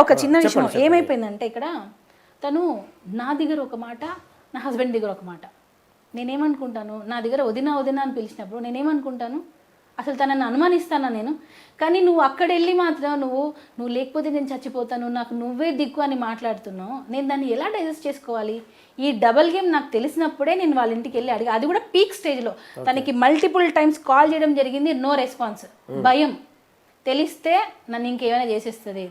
ఒక చిన్న విషయం ఏమైపోయిందంటే ఇక్కడ తను నా దగ్గర ఒక మాట, నా హస్బెండ్ దగ్గర ఒక మాట. నేనేమనుకుంటాను, నా దగ్గర వదినా వదినా అని పిలిచినప్పుడు నేనేమనుకుంటాను, అసలు తనని అనుమానిస్తానా నేను? కానీ నువ్వు అక్కడ వెళ్ళి మాత్రం నువ్వు లేకపోతే నేను చచ్చిపోతాను, నాకు నువ్వే దిక్కు అని మాట్లాడుతున్నావు. నేను దాన్ని ఎలా డైజెస్ట్ చేసుకోవాలి? ఈ డబల్ గేమ్ నాకు తెలిసినప్పుడే నేను వాళ్ళ ఇంటికి వెళ్ళి అడిగా. అది కూడా పీక్ స్టేజ్లో. తనకి మల్టిపుల్ టైమ్స్ కాల్ చేయడం జరిగింది, నో రెస్పాన్స్. భయం. తెలిస్తే నన్ను ఇంకేమైనా చేసేస్తుంది,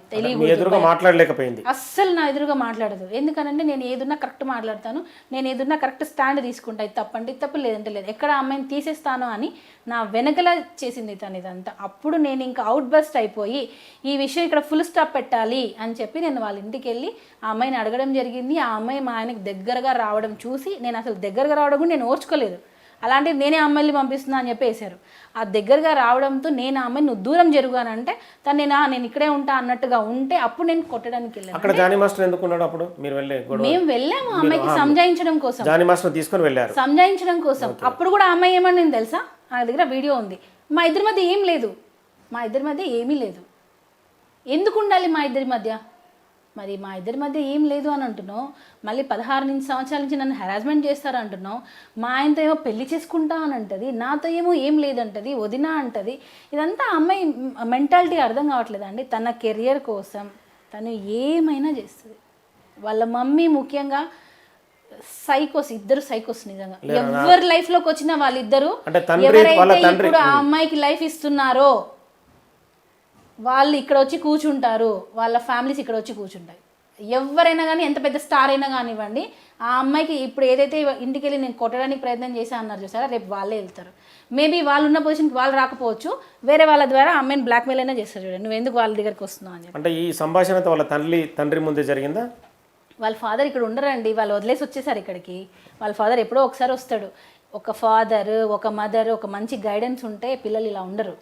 ఎదురుగా మాట్లాడలేకపోయింది. అస్సలు నా ఎదురుగా మాట్లాడదు. ఎందుకనంటే నేను ఏదున్నా కరెక్ట్ మాట్లాడతాను, నేను ఏదున్నా కరెక్ట్ స్టాండ్ తీసుకుంటా. ఇది తప్పంటే ఇది తప్పు, లేదంటే లేదు. ఎక్కడ అమ్మాయిని తీసేస్తానో అని నా వెనకలా చేసింది తను ఇదంతా. అప్పుడు నేను ఇంకా అవుట్ బస్ట్ అయిపోయి ఈ విషయం ఇక్కడ ఫుల్ స్టాప్ పెట్టాలి అని చెప్పి నేను వాళ్ళ ఇంటికి వెళ్ళి ఆ అమ్మాయిని అడగడం జరిగింది. ఆ అమ్మాయి మా ఆయనకు దగ్గరగా రావడం చూసి నేను అసలు దగ్గరగా రావడం కూడా నేను ఓర్చుకోలేదు. అలాంటిది నేనే అమ్మాయిని పంపిస్తున్నా అని చెప్పి వేశారు. ఆ దగ్గరగా రావడంతో నేను ఆ అమ్మాయిని నువ్వు దూరం జరుగుగానంటే తను నేను ఇక్కడే ఉంటా అన్నట్టుగా ఉంటే అప్పుడు నేను కొట్టడానికి వెళ్ళాను. అక్కడ జానీ మాస్టర్ ఎందుకు ఉన్నాడు అప్పుడు? మీరు మేము వెళ్ళాము అమ్మాయికి సంజాయించడం కోసం, జానీ మాస్టర్ తీసుకొని వెళ్ళారు సంజాయించడం కోసం. అప్పుడు కూడా ఆ అమ్మాయి ఏమని నేను తెలుసా, నా దగ్గర వీడియో ఉంది. మా ఇద్దరి మధ్య ఏం లేదు, మా ఇద్దరి మధ్య ఏమీ లేదు. ఎందుకు ఉండాలి మా ఇద్దరి మధ్య? మరి మా ఇద్దరి మధ్య ఏం లేదు అని అంటున్నావు. మళ్ళీ 16 సంవత్సరాల నుంచి నన్ను హెరాస్మెంట్ చేస్తారు అంటున్నావు. మా ఆయనతో ఏమో పెళ్లి చేసుకుంటా అని అంటది, నాతో ఏమో ఏం లేదంటది, వదినా అంటది. ఇదంతా అమ్మాయి మెంటాలిటీ అర్థం కావట్లేదు అండి. తన కెరియర్ కోసం తను ఏమైనా చేస్తుంది. వాళ్ళ మమ్మీ ముఖ్యంగా సైకోస్, ఇద్దరు సైకోస్ నిజంగా. ఎవరి లైఫ్లోకి వచ్చిన వాళ్ళిద్దరు ఎవరైతే ఇప్పుడు ఆ అమ్మాయికి లైఫ్ ఇస్తున్నారో వాళ్ళు ఇక్కడ వచ్చి కూర్చుంటారు, వాళ్ళ ఫ్యామిలీస్ ఇక్కడ వచ్చి కూర్చుంటాయి. ఎవరైనా కానీ, ఎంత పెద్ద స్టార్ అయినా కానివ్వండి, ఆ అమ్మాయికి ఇప్పుడు ఏదైతే ఇంటికి వెళ్ళి నేను కొట్టడానికి ప్రయత్నం చేశా అన్నారు చూసారా, రేపు వాళ్ళే వెళ్తారు. మేబీ వాళ్ళు ఉన్న పొజిషన్కి వాళ్ళు రాకపోవచ్చు, వేరే వాళ్ళ ద్వారా అమ్మాయిని బ్లాక్మెయిల్ అయినా చేస్తారు. చూడండి, నువ్వు ఎందుకు వాళ్ళ దగ్గరికి వస్తున్నావు అని చెప్పి. అంటే ఈ సంభాషణ వాళ్ళ తండ్రి ముందే జరిగిందా? వాళ్ళ ఫాదర్ ఇక్కడ ఉండరండి, వాళ్ళు వదిలేసి వచ్చేసారు ఇక్కడికి. వాళ్ళ ఫాదర్ ఎప్పుడో ఒకసారి వస్తాడు. ఒక ఫాదర్, ఒక మదర్, ఒక మంచి గైడెన్స్ ఉంటే పిల్లలు ఇలా ఉండరు.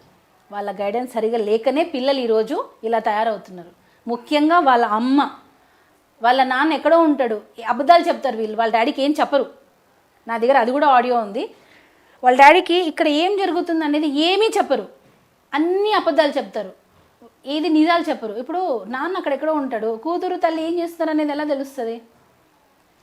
వాళ్ళ గైడెన్స్ సరిగా లేకనే పిల్లలు ఈరోజు ఇలా తయారవుతున్నారు. ముఖ్యంగా వాళ్ళ అమ్మ, వాళ్ళ నాన్న ఎక్కడో ఉంటాడు, అబద్ధాలు చెప్తారు వీళ్ళు. వాళ్ళ డాడీకి ఏం చెప్పరు. నా దగ్గర అది కూడా ఆడియో ఉంది. వాళ్ళ డాడీకి ఇక్కడ ఏం జరుగుతుంది అనేది ఏమీ చెప్పరు, అన్నీ అబద్ధాలు చెప్తారు, ఏది నిజాలు చెప్పరు. ఇప్పుడు నాన్న అక్కడెక్కడో ఉంటాడు, కూతురు తల్లి ఏం చేస్తారు అనేది ఎలా తెలుస్తుంది?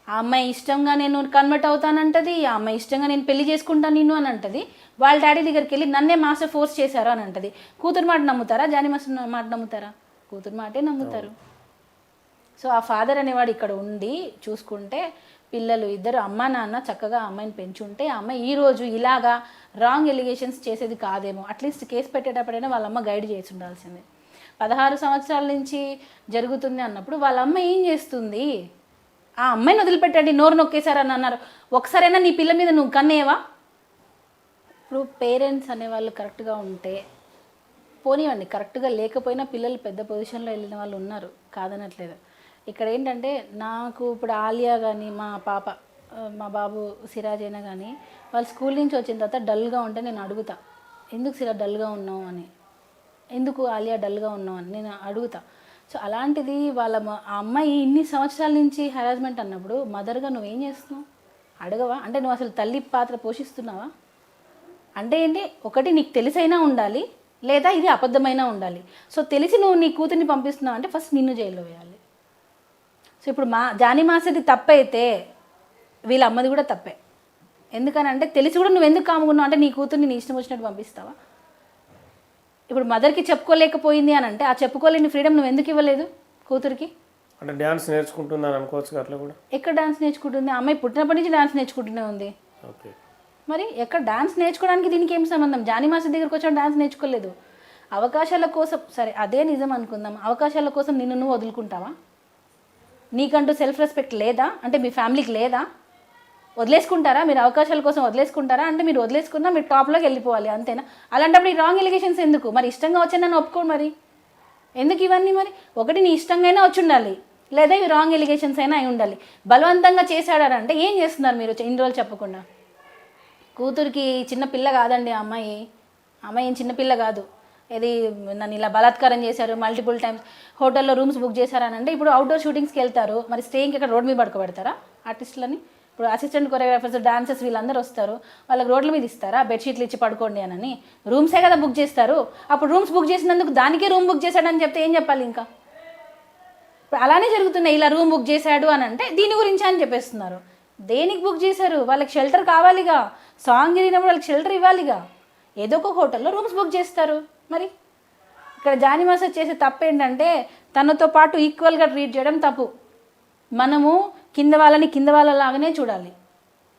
ఆ అమ్మాయి ఇష్టంగా నేను కన్వర్ట్ అవుతానంటది, ఆ అమ్మాయి ఇష్టంగా నేను పెళ్లి చేసుకుంటాను నిన్ను అని అంటది. వాళ్ళ డాడీ దగ్గరికి వెళ్ళి నన్నే మాస్టర్ ఫోర్స్ చేశారు అని అంటది. కూతురు మాట నమ్ముతారా? జానీ మాస్టర్ మాట నమ్ముతారా? కూతురు మాటే నమ్ముతారు. సో ఆ ఫాదర్ అనేవాడు ఇక్కడ ఉండి చూసుకుంటే పిల్లలు ఇద్దరు అమ్మ నాన్న చక్కగా అమ్మాయిని పెంచుంటే ఆ అమ్మాయి ఈరోజు ఇలాగా రాంగ్ ఎలిగేషన్స్ చేసేది కాదేమో. అట్లీస్ట్ కేసు పెట్టేటప్పుడైనా వాళ్ళ అమ్మ గైడ్ చేసి ఉండాల్సిందే. 16 సంవత్సరాల నుంచి జరుగుతుంది అన్నప్పుడు వాళ్ళ అమ్మ ఏం చేస్తుంది? ఆ అమ్మాయిని వదిలిపెట్టండి, నోరు నొక్కేశారని అన్నారు. ఒకసారైనా నీ పిల్ల మీద నువ్వు కన్నేవా? ఇప్పుడు పేరెంట్స్ అనేవాళ్ళు కరెక్ట్గా ఉంటే పోనీవండి, కరెక్ట్గా లేకపోయినా పిల్లలు పెద్ద పొజిషన్లో వెళ్ళిన వాళ్ళు ఉన్నారు, కాదనట్లేదు. ఇక్కడ ఏంటంటే నాకు ఇప్పుడు ఆలియా కానీ మా పాప, మా బాబు సిరాజ్ అయినా కానీ వాళ్ళు స్కూల్ నుంచి వచ్చిన తర్వాత డల్గా ఉంటే నేను అడుగుతా, ఎందుకు సిరా డల్గా ఉన్నావు అని, ఎందుకు ఆలియా డల్గా ఉన్నావు అని నేను అడుగుతా. సో అలాంటిది వాళ్ళ ఆ అమ్మాయి ఇన్ని సంవత్సరాల నుంచి హెరాస్మెంట్ అన్నప్పుడు మదర్గా నువ్వేం చేస్తున్నావు? అడగవా? అంటే నువ్వు అసలు తల్లి పాత్ర పోషిస్తున్నావా? అంటే ఏంటి, ఒకటి నీకు తెలిసైనా ఉండాలి, లేదా ఇది అబద్ధమైనా ఉండాలి. సో తెలిసి నువ్వు నీ కూతుర్ని పంపిస్తున్నావు అంటే ఫస్ట్ నిన్ను జైల్లో వేయాలి. సో ఇప్పుడు జానీ మాస్టర్ది తప్పైతే వీళ్ళ అమ్మది కూడా తప్పే. ఎందుకనంటే తెలిసి కూడా నువ్వు ఎందుకు కాముకున్నావు అంటే నీ కూతుర్ని నీ ఇష్టం వచ్చినట్టు పంపిస్తావా? ఇప్పుడు మదర్కి చెప్పుకోలేకపోయింది అని అంటే ఆ చెప్పుకోలేని ఫ్రీడమ్ నువ్వు ఎందుకు ఇవ్వలేదు కూతురికి? అంటే డ్యాన్స్ నేర్చుకుంటున్నాను అనుకోవచ్చు అట్లా కూడా. ఎక్కడ డ్యాన్స్ నేర్చుకుంటుంది? అమ్మాయి పుట్టినప్పటి నుంచి డ్యాన్స్ నేర్చుకుంటూనే ఉంది. ఓకే, మరి ఎక్కడ డ్యాన్స్ నేర్చుకోవడానికి దీనికి ఏం సంబంధం? జానీ మాస్టర్ దగ్గరికి వచ్చాను డ్యాన్స్ నేర్చుకోలేదు. అవకాశాల కోసం, సరే అదే నిజం అనుకుందాం, అవకాశాల కోసం నిన్ను నువ్వు వదులుకుంటావా? నీకంటూ సెల్ఫ్ రెస్పెక్ట్ లేదా? అంటే మీ ఫ్యామిలీకి లేదా? వదిలేసుకుంటారా మీరు? అవకాశాల కోసం వదిలేసుకుంటారా? అంటే మీరు వదిలేసుకున్నా మీరు టాప్లోకి వెళ్ళిపోవాలి, అంతేనా? అలాంటప్పుడు ఈ రాంగ్ ఎలిగేషన్స్ ఎందుకు? మరి ఇష్టంగా వచ్చాను నన్ను ఒప్పుకోండి, మరి ఎందుకు ఇవన్నీ? మరి ఒకటి నీ ఇష్టంగా వచ్చి ఉండాలి, లేదా ఇవి రాంగ్ ఎలిగేషన్స్ అయినా అయి ఉండాలి. బలవంతంగా చేశాడంటే ఏం చేస్తున్నారు మీరు ఇన్ని రోజులు చెప్పకుండా? కూతురికి చిన్న పిల్ల కాదండి ఆ అమ్మాయి ఏం చిన్నపిల్ల కాదు. ఇది నన్ను ఇలా బలాత్కారం చేశారు, మల్టిపుల్ టైమ్స్ హోటల్లో రూమ్స్ బుక్ చేశారని అంటే ఇప్పుడు అవుట్డోర్ షూటింగ్స్కి వెళ్తారు, మరి స్టేయింగ్కి ఇక్కడ రోడ్ మీద పడుకోబెడతారా ఆర్టిస్టులని? ఇప్పుడు అసిస్టెంట్ కొరియోగ్రాఫర్స్, డాన్సర్స్ వీళ్ళందరూ వస్తారు, వాళ్ళకి రోడ్ల మీద ఇస్తారా బెడ్షీట్లు ఇచ్చి పడుకోండి అని? రూమ్సే కదా బుక్ చేస్తారు. అప్పుడు రూమ్స్ బుక్ చేసినందుకు దానికే రూమ్ బుక్ చేశాడని చెప్తే ఏం చెప్పాలి ఇంకా? ఇప్పుడు అలానే జరుగుతున్నాయి. ఇలా రూమ్ బుక్ చేశాడు అని అంటే దీని గురించి అని చెప్పేస్తున్నారు. దేనికి బుక్ చేశారు? వాళ్ళకి షెల్టర్ కావాలిగా, సాంగ్ జరిగినప్పుడు వాళ్ళకి షెల్టర్ ఇవ్వాలిగా. ఏదో ఒక హోటల్లో రూమ్స్ బుక్ చేస్తారు. మరి ఇక్కడ జానీ మాస్టర్ చేసే తప్పు ఏంటంటే తనతో పాటు ఈక్వల్గా ట్రీట్ చేయడం తప్పు. మనము కింద వాళ్ళని కింద వాళ్ళలాగానే చూడాలి,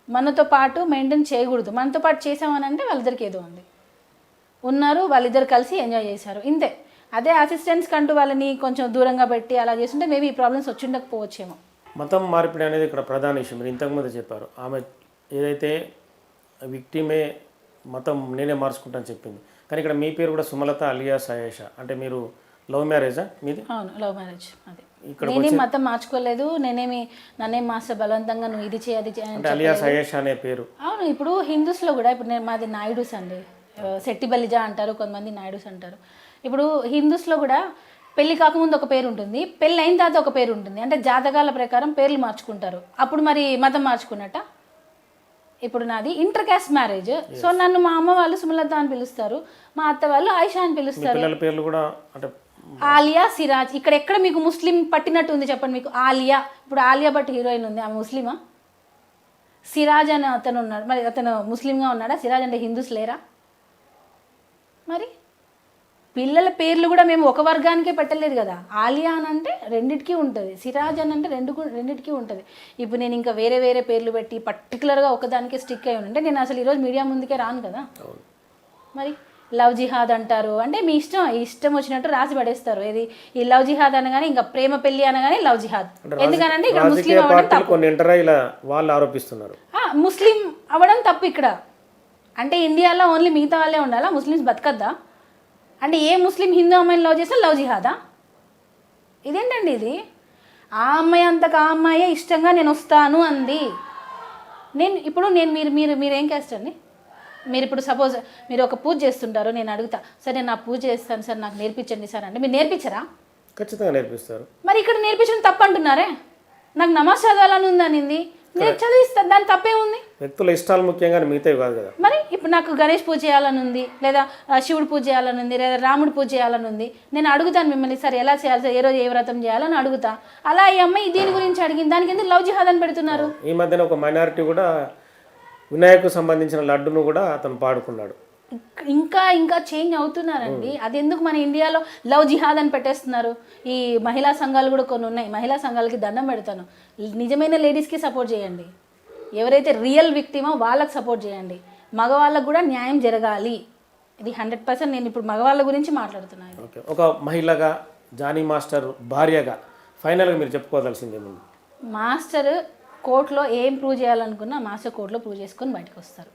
మనతో పాటు మెయింటైన్ చేయకూడదు. మనతో పాటు చేసామని అంటే వాళ్ళిద్దరికి ఏదో ఉంది, ఉన్నారు, వాళ్ళిద్దరు కలిసి ఎంజాయ్ చేశారు, ఇంతే. అదే అసిస్టెంట్స్ కంటూ వాళ్ళని కొంచెం దూరంగా పెట్టి అలా చేస్తుంటే మేబీ ఈ ప్రాబ్లమ్స్ వచ్చి ఉండకపోవచ్చేమో. మతం మార్పిడి అనేది ఇక్కడ ప్రధాన విషయం. మీరు ఇంతకుముందు చెప్పారు, ఆమె ఏదైతే విక్టిమే మతం నేనే మార్చుకుంటాను చెప్పింది, కానీ ఇక్కడ మీ పేరు కూడా సుమలత అలియాస్ ఆయేషా. అంటే మీరు లవ్ మ్యారేజా మీది? అవును, లవ్ మ్యారేజ్. అదే, నేనేం మతం మార్చుకోలేదు, నన్నేం మాస్టర్ బలవంతంగా నువ్వు ఇది చేయి అది చేయి. అలియాస్ ఆయేషా అనే పేరు. అవును, ఇప్పుడు హిందూస్లో కూడా ఇప్పుడు మాది నాయుడుస్ అండి, శెట్టి బలిజా అంటారు, కొంతమంది నాయుడుస్ అంటారు. ఇప్పుడు హిందూస్లో కూడా పెళ్లి కాకముందు ఒక పేరు ఉంటుంది, పెళ్ళి అయిన తర్వాత ఒక పేరు ఉంటుంది. అంటే జాతకాల ప్రకారం పేర్లు మార్చుకుంటారు. అప్పుడు మరి మతం మార్చుకున్నట్ట? ఇప్పుడు నాది ఇంటర్ క్యాస్ట్ మ్యారేజ్, సో నన్ను మా అమ్మ వాళ్ళు సుమలత అని పిలుస్తారు, మా అత్త వాళ్ళు ఆయిషా అని పిలుస్తారు. పిల్లల పేర్లు కూడా అంటే ఆలియా, సిరాజ్. ఇక్కడ ఎక్కడ మీకు ముస్లిం పట్టినట్టు ఉంది చెప్పండి? మీకు ఆలియా, ఇప్పుడు ఆలియా భట్ హీరోయిన్ ఉంది, ఆమె ముస్లిమా? సిరాజ్ అని అతను ఉన్నాడు, మరి అతను ముస్లింగా ఉన్నాడా? సిరాజ్ అంటే హిందూస్ లేరా? మరి పిల్లల పేర్లు కూడా మేము ఒక వర్గానికే పెట్టలేదు కదా. ఆలియా అని అంటే రెండిటికి ఉంటుంది, సిరాజ్ అని అంటే రెండిటికి ఉంటుంది. ఇప్పుడు నేను ఇంకా వేరే వేరే పేర్లు పెట్టి పర్టికులర్గా ఒకదానికే స్టిక్ అయి ఉంటే నేను అసలు ఈరోజు మీడియా ముందుకే రాను కదా. మరి లవ్ జిహాద్ అంటారు అంటే మీ ఇష్టం వచ్చినట్టు రాసి పడేస్తారు. ఇది ఈ లవ్ జిహాద్ అనగానే ఇంకా ప్రేమ పెళ్లి అనగానే లవ్ జిహాద్. ఎందుకనంటే ఇక్కడ ముస్లిం అవ్వడం తప్పు, వాళ్ళు ఆరోపిస్తున్నారు. ముస్లిం అవ్వడం తప్పు ఇక్కడ. అంటే ఇండియాలో ఓన్లీ మిగతా వాళ్ళే ఉండాలా, ముస్లిమ్స్ బతకద్దా? అంటే ఏ ముస్లిం హిందూ అమ్మాయిని లవ్ చేస్తే లవ్ జిహాదా? ఇదేంటండి ఇది? ఆ అమ్మాయి అంతకు ఆ అమ్మాయే ఇష్టంగా నేను వస్తాను అంది. మీరేం క్యాస్ట్ అండి? మీరు ఇప్పుడు సపోజ్ మీరు ఒక పూజ చేస్తుంటారు, నేను అడుగుతా, సరే నేను నా పూజ చేస్తాను సార్, నాకు నేర్పించండి సార్ అంటే మీరు నేర్పించరా? ఖచ్చితంగా నేర్పిస్తారు. మరి ఇక్కడ నేర్పించడం తప్పు అంటున్నారే. నాకు నమాజ్ చదవాలని ఉంది అనింది, నేను చదివిస్తాను, దాని తప్పే ఉంది. వ్యక్తుల ఇష్టాలు ముఖ్యంగా మిగతావి కాదు కదా. మరి ఇప్పుడు నాకు గణేష్ పూజ చేయాలని ఉంది, లేదా శివుడు పూజ చేయాలని ఉంది, లేదా రాముడు పూజ చేయాలని ఉంది, నేను అడుగుతాను మిమ్మల్ని, సార్ ఎలా చేయాలి సార్, ఏ రోజు ఏ వ్రతం చేయాలని అడుగుతా. అలా ఈ అమ్మాయి దీని గురించి అడిగింది, దానికి ఎందుకు లవ్ జిహాద్ అని పెడుతున్నారు? ఈ మధ్యన ఒక మైనారిటీ కూడా వినాయకు సంబంధించిన లడ్డును కూడా అతను పాడుకున్నాడు. ఇంకా చేంజ్ అవుతున్నారండి. అది ఎందుకు మన ఇండియాలో లవ్ జిహాద్ అని పెట్టేస్తున్నారు? ఈ మహిళా సంఘాలు కూడా కొన్ని ఉన్నాయి, మహిళా సంఘాలకి దండం పెడతాను. నిజమైన లేడీస్కి సపోర్ట్ చేయండి, ఎవరైతే రియల్ విక్టిమో వాళ్ళకి సపోర్ట్ చేయండి. మగవాళ్ళకు కూడా న్యాయం జరగాలి. ఇది 100% నేను ఇప్పుడు మగవాళ్ళ గురించి మాట్లాడుతున్నాను. ఓకే, ఒక మహిళగా జానీ మాస్టర్ భార్యగా ఫైనల్గా మీరు చెప్పుకోవాల్సింది ఏముంది? మాస్టర్ కోర్టులో ఏం ప్రూవ్ చేయాలనుకున్నా మాస్టర్ కోర్టులో ప్రూవ్ చేసుకొని బయటకు వస్తారు,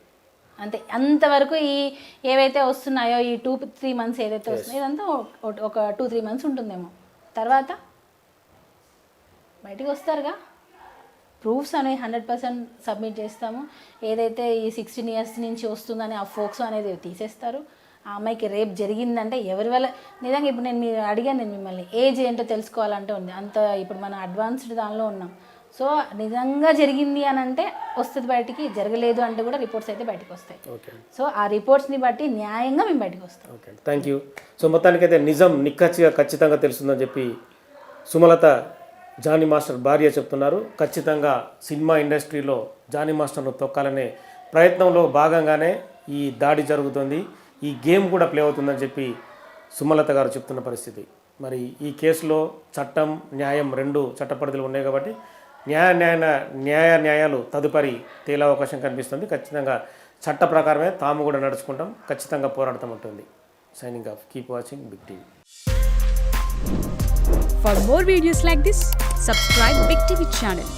అంతే. అంతవరకు ఏవైతే వస్తున్నాయో ఈ 2-3 మంత్స్ ఏదైతే వస్తున్నాయో ఇదంతా ఒక 2-3 మంత్స్ ఉంటుందేమో, తర్వాత బయటకు వస్తారుగా. ప్రూఫ్స్ అనేవి 100% సబ్మిట్ చేస్తాము. ఏదైతే ఈ 16 years నుంచి వస్తుందని ఆ ఫోక్స్ అనేది తీసేస్తారు. ఆ అమ్మాయికి రేప్ జరిగిందంటే ఎవరి వల్ల, నిజంగా ఇప్పుడు మీరు అడిగాను నేను మిమ్మల్ని, ఏజ్ ఏంటో తెలుసుకోవాలంటే ఉంది అంత. ఇప్పుడు మనం అడ్వాన్స్డ్ దానిలో ఉన్నాం. సో నిజంగా జరిగింది అని అంటే వస్తుంది బయటికి, జరగలేదు అంటే కూడా రిపోర్ట్స్ అయితే బయటకు వస్తాయి. సో ఆ రిపోర్ట్స్ని బట్టి న్యాయంగా మేము బయటకు వస్తాం. Okay, thank you. సో మొత్తానికైతే నిజం ఖచ్చితంగా తెలుస్తుందని చెప్పి సుమలత జానీ మాస్టర్ భార్య చెప్తున్నారు. ఖచ్చితంగా సినిమా ఇండస్ట్రీలో జానీ మాస్టర్ను తొక్కాలనే ప్రయత్నంలో భాగంగానే ఈ దాడి జరుగుతుంది, ఈ గేమ్ కూడా ప్లే అవుతుందని చెప్పి సుమలత గారు చెప్తున్న పరిస్థితి. మరి ఈ కేసులో చట్టం న్యాయం రెండు చట్టపరిధిలో ఉన్నాయి కాబట్టి న్యాయాలు తదుపరి తేలే అవకాశం కనిపిస్తుంది. ఖచ్చితంగా చట్ట ప్రకారమే తాము కూడా నడుచుకుంటాం, ఖచ్చితంగా పోరాడతాం ఉంటుంది. Signing off, keep watching Big TV. For more videos like this, subscribe Big TV channel.